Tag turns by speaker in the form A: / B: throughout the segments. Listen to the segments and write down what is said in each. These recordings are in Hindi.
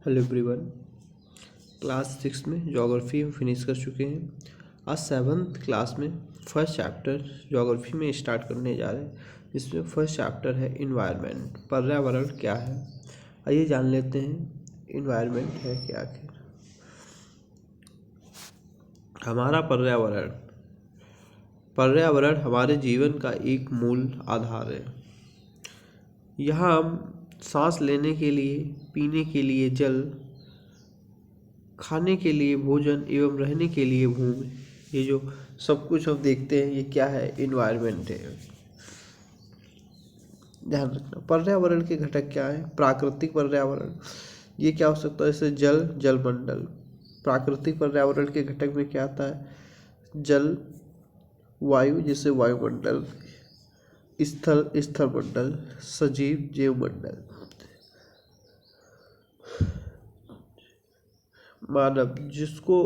A: Hello everyone. क्लास 6 में ज्योग्राफी हम फिनिश कर चुके हैं। आज 7th क्लास में फर्स्ट चैप्टर ज्योग्राफी में स्टार्ट करने जा रहे हैं। इसमें फर्स्ट चैप्टर है इन्वायरमेंट, पर्यावरण क्या है। आइए जान लेते हैं इन्वायरमेंट है क्या। आखिर हमारा पर्यावरण हमारे जीवन का एक मूल आधार है। यहाँ हम सांस लेने के लिए, पीने के लिए जल, खाने के लिए भोजन एवं रहने के लिए भूमि, ये जो सब कुछ हम देखते हैं ये क्या है, इन्वायरमेंट है। ध्यान रखना, पर्यावरण के घटक क्या है। प्राकृतिक पर्यावरण, ये क्या हो सकता है, जैसे जल, जलमंडल। प्राकृतिक पर्यावरण के घटक में क्या आता है, जल, वायु जैसे वायुमंडल, स्थल, स्थलमंडल, सजीव, जीवमंडल। मानव, जिसको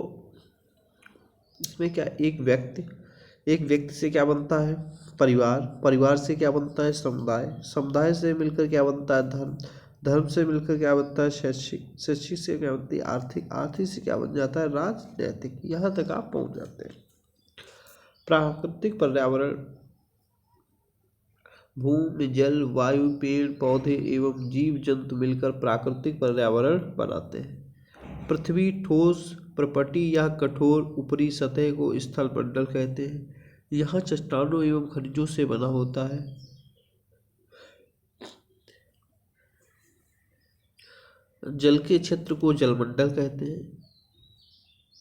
A: इसमें क्या, एक व्यक्ति से क्या बनता है, परिवार से क्या बनता है, समुदाय से मिलकर क्या बनता है, धर्म से मिलकर क्या बनता है, शैक्षिक से क्या बनती है, आर्थिक से क्या बन जाता है, राजनैतिक। यहाँ तक आप पहुँच जाते हैं। प्राकृतिक पर्यावरण भूमि, जल, वायु, पेड़ पौधे एवं जीव जंतु मिलकर प्राकृतिक पर्यावरण बनाते हैं। पृथ्वी ठोस प्रपटी या कठोर ऊपरी सतह को स्थल मंडल कहते हैं। यहाँ चट्टानों एवं खनिजों से बना होता है। जल के क्षेत्र को जलमंडल कहते हैं।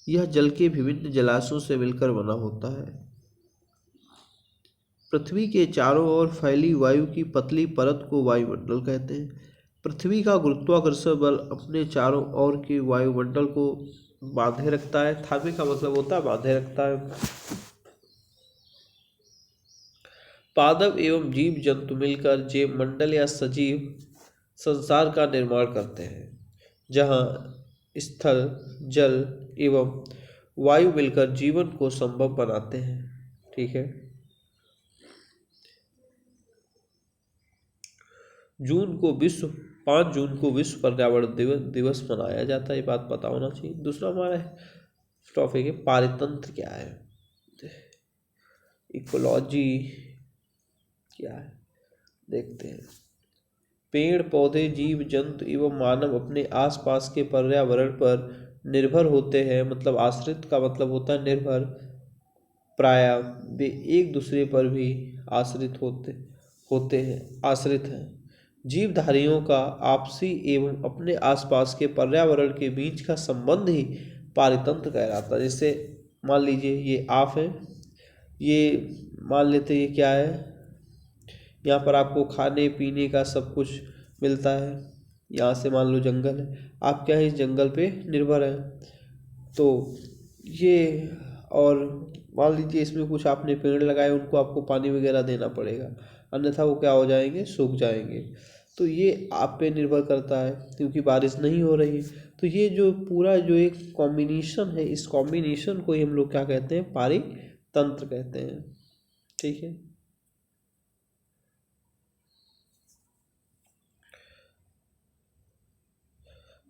A: यह जल के विभिन्न जलाशयों से मिलकर बना होता है। पृथ्वी के चारों ओर फैली वायु की पतली परत को वायुमंडल कहते हैं। पृथ्वी का गुरुत्वाकर्षण बल अपने चारों ओर के वायुमंडल को बांधे रखता है। थामे का मतलब होता है बांधे रखता है। पादप एवं जीव जंतु मिलकर जैव मंडल या सजीव संसार का निर्माण करते हैं, जहाँ स्थल, जल एवं वायु मिलकर जीवन को संभव बनाते हैं। ठीक है। 5 जून को विश्व पर्यावरण दिवस मनाया जाता है। ये बात पता होना चाहिए। दूसरा हमारा टॉपिक है पारितंत्र क्या है, इकोलॉजी क्या है, देखते हैं। पेड़ पौधे, जीव जंतु एवं मानव अपने आसपास के पर्यावरण पर निर्भर होते हैं। मतलब आश्रित का मतलब होता है निर्भर। प्राय वे एक दूसरे पर भी आश्रित हैं। जीवधारियों का आपसी एवं अपने आसपास के पर्यावरण के बीच का संबंध ही पारितंत्र कहलाता है। जैसे मान लीजिए ये आप है, ये मान लेते ये क्या है, यहाँ पर आपको खाने पीने का सब कुछ मिलता है। यहाँ से मान लो जंगल है, आप क्या है इस जंगल पे निर्भर हैं। तो ये, और मान लीजिए इसमें कुछ आपने पेड़ लगाए, उनको आपको पानी वगैरह देना पड़ेगा, अन्यथा वो क्या हो जाएंगे, सूख जाएंगे। तो ये आप पे निर्भर करता है, क्योंकि बारिश नहीं हो रही है। तो ये जो पूरा जो एक कॉम्बिनेशन है, इस कॉम्बिनेशन को ही हम लोग क्या कहते हैं, पारितंत्र कहते हैं। ठीक है।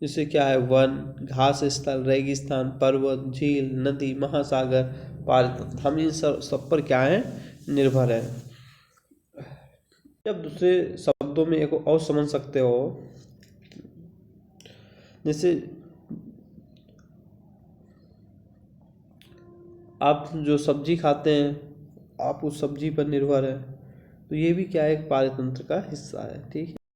A: जैसे क्या है, वन, घास स्थल, रेगिस्तान, पर्वत, झील, नदी, महासागर, पारितंत्र, हम इन सब पर क्या है, निर्भर है। जब दूसरे शब्दों में एक और समझ सकते हो, जैसे आप जो सब्जी खाते हैं, आप उस सब्जी पर निर्भर है, तो ये भी क्या है, एक पारितंत्र का हिस्सा है। ठीक है।